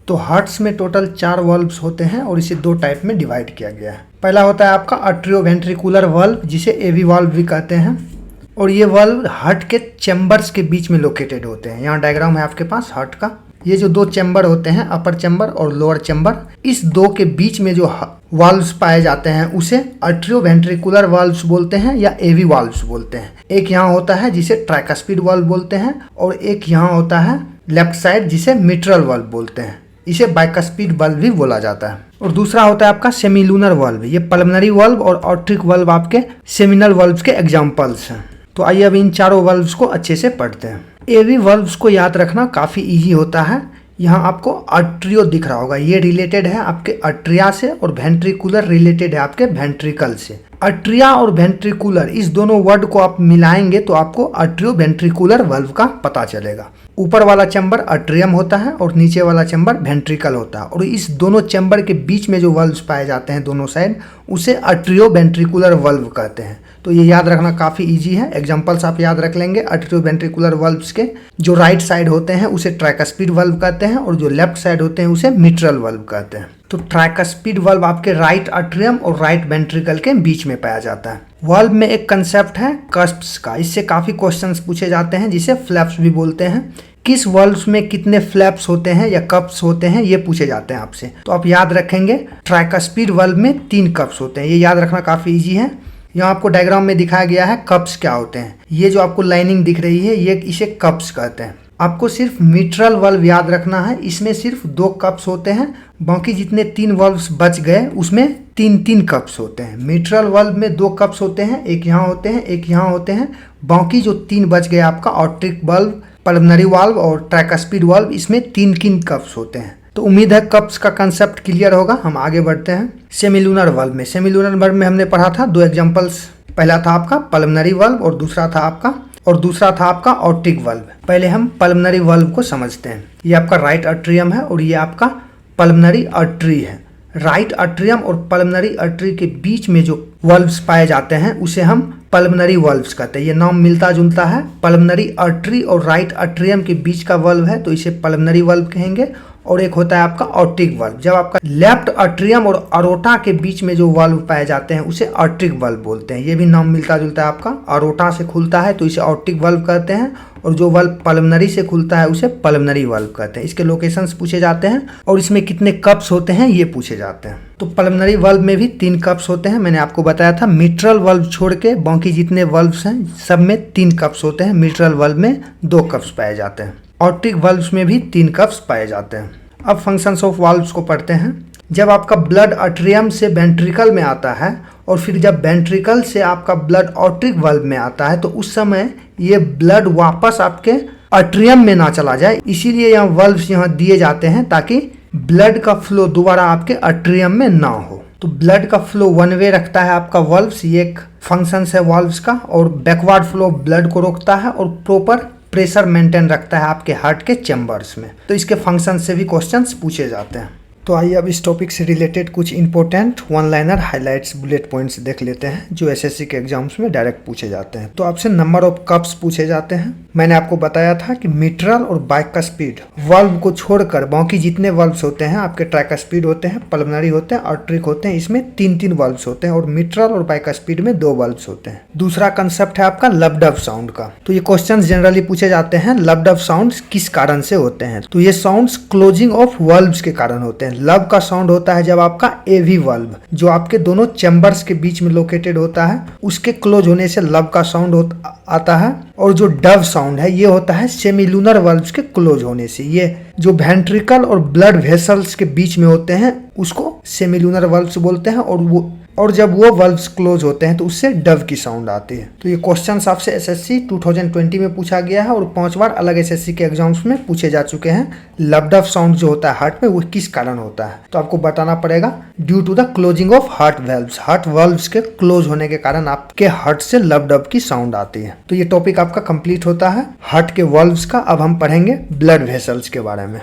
तो हार्ट्स में total 4 valves होते हैं और इसे 2 टाइप में डिवाइड किया गया है। पहला होता है आपका आर्ट्रियोवेंट्रिकुलर वाल्व, जिसे एवी वाल्व भी कहते हैं, और ये वाल्व हार्ट के चैम्बर्स के बीच में लोकेटेड होते हैं। यहाँ डायग्राम है आपके पास हार्ट का। ये जो 2 चैम्बर होते हैं, अपर चैम्बर और लोअर चैम्बर, इस 2 के बीच में जो वाल्व्स पाए जाते हैं उसे आर्ट्रियोवेंट्रिकुलर वाल्व्स बोलते हैं या एवी वाल्व्स बोलते हैं। एक यहाँ होता है जिसे ट्राइकस्पिड वाल्व बोलते हैं, और एक यहाँ होता है लेफ्ट साइड जिसे मिट्रल वाल्व बोलते हैं। इसे बाइकस्पिड वाल्व भी बोला जाता है। और दूसरा होता है आपका सेमिलूनर वाल्व। ये पल्मोनरी वाल्व और ऑर्ट्रिक वाल्व आपके सेमिनल वाल्व्स के एग्जाम्पल्स हैं। तो आइए अब इन चारों वाल्व्स को अच्छे से पढ़ते हैं। एवी वाल्व्स को याद रखना काफ़ी इजी होता है। यहाँ आपको आर्ट्रियो दिख रहा होगा, ये रिलेटेड है आपके आर्ट्रिया से, और वेंट्रिकुलर रिलेटेड है आपके वेंट्रिकल से। आर्ट्रिया और वेंट्रिकुलर इस दोनों वर्ड को आप मिलाएंगे तो आपको आर्ट्रियो वेंट्रिकुलर वाल्व का पता चलेगा। ऊपर वाला चैम्बर आर्ट्रियम होता है और नीचे वाला चैम्बर वेंट्रिकल होता है, और इस दोनों चैम्बर के बीच में जो वाल्व्स पाए जाते हैं दोनों साइड, उसे आर्ट्रियो वेंट्रिकुलर वाल्व कहते हैं। तो ये याद रखना काफ़ी इजी है। एग्जांपल्स आप याद रख लेंगे आर्ट्रियो वेंट्रिकुलर वाल्व्स के। जो राइट साइड होते हैं उसे ट्राइकस्पिड वाल्व कहते हैं, और जो लेफ्ट साइड होते हैं उसे मिट्रल वाल्व कहते हैं। तो ट्राइकस्पिड वाल्व आपके राइट आर्ट्रियम और राइट वेंट्रिकल के बीच में पाया जाता है। वाल्व में एक कंसेप्ट है कस्प्स का, इससे काफ़ी क्वेश्चंस पूछे जाते हैं, जिसे फ्लैप्स भी बोलते हैं। किस वाल्व्स में कितने फ्लैप्स होते हैं या कप्स होते हैं, ये पूछे जाते हैं आपसे। तो आप याद रखेंगे ट्राइकस्पिड वाल्व में 3 कप्स होते हैं। ये याद रखना काफ़ी ईजी है। यहाँ आपको डायग्राम में दिखाया गया है कप्स क्या होते हैं। ये जो आपको लाइनिंग दिख रही है, ये इसे कप्स कहते हैं। आपको सिर्फ मिट्रल वाल्व याद रखना है, इसमें सिर्फ 2 कप्स होते हैं। बाकी जितने 3 वाल्व्स बच गए उसमें 3-3 कप्स होते हैं। मिट्रल वाल्व में 2 कप्स होते हैं, एक यहाँ होते हैं, एक यहाँ होते हैं। बाकी जो 3 बच गए आपका ऑर्ट्रिक वाल्व, पल्मोनरी वाल्व और ट्राइकस्पिड वाल्व, इसमें 3 कप्स होते हैं। तो उम्मीद है कप्स का कंसेप्ट क्लियर होगा। हम आगे बढ़ते हैं सेमिलूनर वाल्व में। सेमिलूनर वाल्व में हमने पढ़ा था 2 एग्जांपल्स। पहला था आपका पल्मोनरी वाल्व और दूसरा था आपका ऑर्टिक वाल्व। पहले हम पल्मोनरी वाल्व को समझते हैं। ये आपका राइट आर्ट्रियम है और ये आपका पल्मोनरी आर्टरी है। राइट आर्ट्रियम और पल्मोनरी आर्टरी के बीच में जो वाल्व्स पाए जाते हैं उसे हम पल्मोनरी वाल्व्स कहते हैं। ये नाम मिलता जुलता है। पल्मोनरी आर्टरी और राइट आर्ट्रियम के बीच का वाल्व है तो इसे पल्मोनरी वाल्व कहेंगे। और एक होता है आपका ऑर्टिक वाल्व। जब आपका लेफ्ट आर्ट्रियम और अरोटा के बीच में जो वाल्व पाए जाते हैं उसे ऑर्टिक वाल्व बोलते हैं। ये भी नाम मिलता जुलता है आपका। अरोटा से खुलता है तो इसे ऑर्टिक वाल्व कहते हैं, और जो वाल्व पल्मोनरी से खुलता है उसे पल्मोनरी वाल्व कहते हैं। इसके लोकेशंस पूछे जाते हैं और इसमें कितने कप्स होते हैं ये पूछे जाते हैं। तो पल्मोनरी वाल्व में भी 3 कप्स होते हैं। मैंने आपको बताया था मिट्रल वाल्व छोड़ के बाकी जितने वाल्व्स हैं सब में 3 कप्स होते हैं। मिट्रल वाल्व में 2 कप्स पाए जाते हैं। ऑर्टिक वाल्व्स में भी 3 कप्स पाए जाते हैं। अब फंक्शंस ऑफ वाल्व्स को पढ़ते हैं। जब आपका ब्लड आर्ट्रियम से वेंट्रिकल में आता है और फिर जब वेंट्रिकल से आपका ब्लड ऑर्टिक वाल्व में आता है तो उस समय ये ब्लड वापस आपके आर्ट्रियम में ना चला जाए, इसीलिए यहाँ वाल्व्स यहाँ दिए जाते हैं ताकि ब्लड का फ्लो दोबारा आपके आर्ट्रियम में ना हो। तो ब्लड का फ्लो 1 वे रखता है आपका वाल्व्स, ये एक फंक्शन है वाल्व्स का। और बैकवर्ड फ्लो ब्लड को रोकता है और प्रॉपर प्रेशर मेंटेन रखता है आपके हार्ट के चैम्बर्स में। तो इसके फंक्शन से भी क्वेश्चंस पूछे जाते हैं। तो आइए अब इस टॉपिक से रिलेटेड कुछ important 1 liner highlights bullet points देख लेते हैं जो एसएससी के एग्जाम्स में डायरेक्ट पूछे जाते हैं। तो आपसे नंबर ऑफ कप्स पूछे जाते हैं। मैंने आपको बताया था कि मिट्रल और बाइकस्पिड वाल्व को छोड़कर बाकी जितने वाल्व्स होते हैं आपके ट्राइकस्पिड होते हैं, पल्मोनरी होते हैं, ऑर्ट्रिक होते हैं, इसमें 3 वाल्व्स होते हैं, और मिट्रल और बाइकस्पिड में 2 वाल्व्स होते हैं। दूसरा कंसेप्ट है आपका लब डब साउंड का। तो ये क्वेश्चन जनरली पूछे जाते हैं लब डब साउंड किस कारण से होते हैं। तो ये साउंड क्लोजिंग ऑफ वाल्व्स के कारण होते हैं। लब का साउंड होता है जब आपका एवी वाल्व जो आपके दोनों चैम्बर्स के बीच में लोकेटेड होता है उसके क्लोज होने से लब का साउंड आता है। और जो डव साउंड है ये होता है सेमिलूनर वाल्व्स के क्लोज होने से। ये जो वेंट्रिकल और ब्लड वेसल्स के बीच में होते हैं उसको सेमिलूनर वाल्व्स बोलते हैं, और जब वो वाल्व्स क्लोज होते हैं तो उससे डव की साउंड आती है। तो ये क्वेश्चंस आपसे एसएससी 2020 में पूछा गया है और 5 बार अलग एसएससी के एग्जाम्स में पूछे जा चुके हैं। लब डव साउंड जो होता है हार्ट में वो किस कारण होता है, तो आपको बताना पड़ेगा due to the closing of heart valves. Heart valves के क्लोज होने के कारण आपके हार्ट से लब डव की साउंड आती है। तो ये टॉपिक आपका कंप्लीट होता है हार्ट के वाल्व्स का। अब हम पढ़ेंगे ब्लड वेसल्स के बारे में।